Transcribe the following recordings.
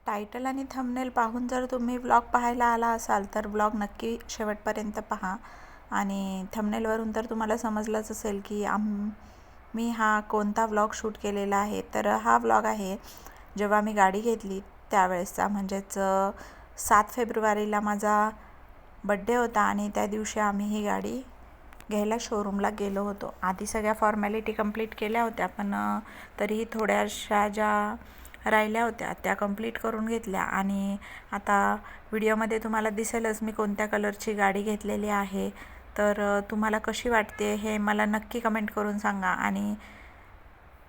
Title आणि thumbnail पाहून जर तुम्ही व्लॉग पाहायला आला असाल तर व्लॉग नक्की शेवटपर्यंत पहा. आणि थंबनेलवरून तर तुम्हाला समजलंच असेल की मी हा कोणता व्लॉग शूट केलेला आहे. तर हा व्लॉग आहे जेव्हा मी गाडी घेतली त्यावेळेसचा, म्हणजेच 7 फेब्रुवारीला माझा बड्डे होता आणि त्या दिवशी आम्ही ही गाडी घ्यायला शोरूमला गेलो होतो. आधी सगळ्या फॉर्मॅलिटी कंप्लीट केल्या होत्या, पण तरीही थोड्याशा ज्या राहिल्या होत्या त्या कंप्लीट करून घेतल्या. आणि आता व्हिडिओमध्ये तुम्हाला दिसेलच मी कोणत्या कलरची गाडी घेतलेली आहे. तर तुम्हाला कशी वाटते हे मला नक्की कमेंट करून सांगा. आणि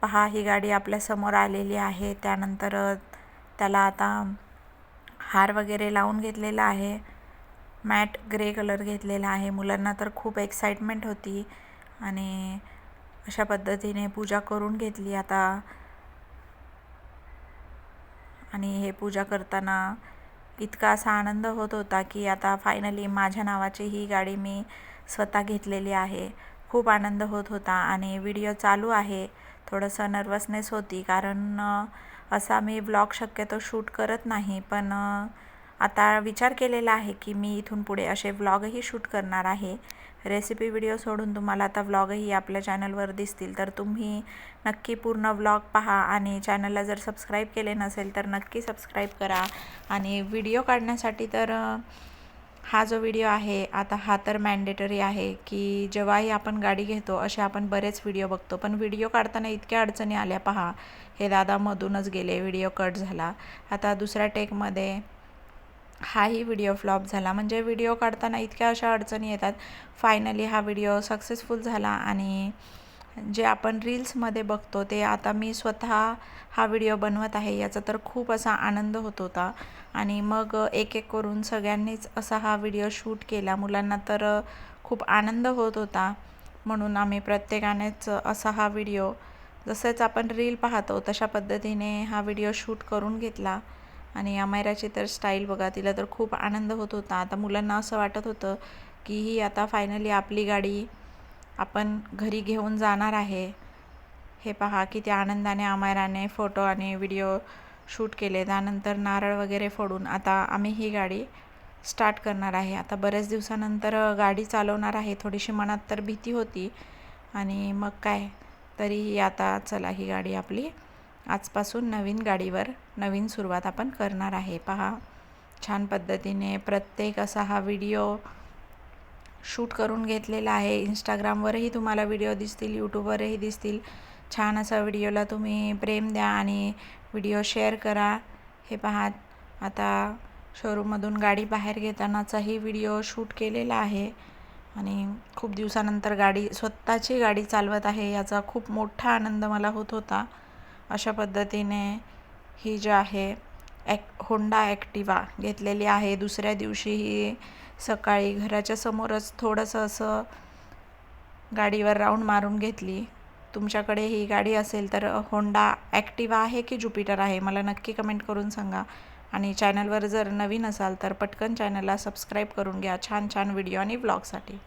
पहा, ही गाडी आपल्यासमोर आलेली आहे. त्यानंतर त्याला आता हार वगैरे लावून घेतलेला आहे. मॅट ग्रे कलर घेतलेला आहे. मुलांना तर खूप एक्साइटमेंट होती आणि अशा पद्धतीने पूजा करून घेतली आता. आणि हे पूजा करताना इतका असा आनंद होत होता की आता फायनली माझ्या नावाची ही गाडी मी स्वतः घेतलेली आहे. खूप आनंद होत होता. आणि व्हिडिओ चालू आहे. थोडंसं नर्वसनेस होती कारण असा मी व्लॉग शक्यतो शूट करत नाही, पण आता विचार केलेला आहे की मी इथून पुढे असे व्लॉगही शूट करणार आहे. रेसिपी व्हिडिओ सोडून तुम्हाला आता व्लॉगही आपल्या चॅनलवर दिसतील, तर तुम्ही नक्की पूर्ण व्लॉग पहा. आणि चॅनलला जर सबस्क्राईब केले नसेल तर नक्की सबस्क्राईब करा. आणि व्हिडिओ काढण्यासाठी तर हा जो व्हिडिओ आहे आता हा तर मॅन्डेटरी आहे की जेव्हाही आपण गाडी घेतो असे आपण बरेच व्हिडिओ बघतो, पण व्हिडिओ काढताना इतक्या अडचणी आल्या. पहा, हे दादा मधूनच गेले, व्हिडिओ कट झाला. आता दुसऱ्या टेकमध्ये हाही व्हिडिओ फ्लॉप झाला. म्हणजे व्हिडिओ काढताना इतक्या अशा अडचणी येतात. फायनली हा व्हिडिओ सक्सेसफुल झाला. आणि जे आपण रील्समध्ये बघतो ते आता मी स्वतः हा व्हिडिओ बनवत आहे, याचा तर खूप असा आनंद होत होता. आणि मग एक एक करून सगळ्यांनीच असा हा व्हिडिओ शूट केला. मुलांना तर खूप आनंद होत होता, म्हणून आम्ही प्रत्येकानेच असा हा व्हिडिओ, जसंच आपण रील पाहतो तशा पद्धतीने हा व्हिडिओ शूट करून घेतला. आणि अमायराची तर स्टाईल बघा, तिला तर खूप आनंद होत होता. आता मुलांना असं वाटत होतं की ही आता फायनली आपली गाडी आपण घरी घेऊन जाणार आहे. हे पहा किती आनंदाने अमायराने फोटो आणि व्हिडिओ शूट केले. त्यानंतर नारळ वगैरे फोडून आता आम्ही ही गाडी स्टार्ट करणार आहे. आता बऱ्याच दिवसानंतर गाडी चालवणार आहे. थोडीशी मनात तर भीती होती, आणि मग काय, तरीही आता चला, ही गाडी आपली आजपासून नवीन गाडीवर नवीन सुरुवात आपण करणार आहे. पहा, छान पद्धतीने प्रत्येक असा हा व्हिडिओ शूट करून घेतलेला आहे. इंस्टाग्रामवरही तुम्हाला व्हिडिओ दिसतील, यूट्यूबवरही दिसतील. छान असा व्हिडिओला तुम्ही प्रेम द्या आणि व्हिडिओ शेअर करा. हे पहा, आता शोरूममधून गाडी बाहेर घेतानाचाही व्हिडिओ शूट केलेला आहे. आणि खूप दिवसानंतर स्वतःची गाडी चालवत आहे, याचा खूप मोठा आनंद मला होत होता. अशा पद्धतीने ही जी आहे होंडा ॲक्टिवा घेतलेली आहे. दुसऱ्या दिवशी ही सकाळी घराच्या समोरच थोडंसं असं गाडीवर राऊंड मारून घेतली. तुमच्याकडे ही गाडी असेल तर होंडा ॲक्टिवा आहे की ज्युपिटर आहे, मला नक्की कमेंट करून सांगा. आणि चॅनलवर जर नवीन असाल तर पटकन चॅनलला सबस्क्राईब करून घ्या छान छान व्हिडिओ आणि व्लॉगसाठी.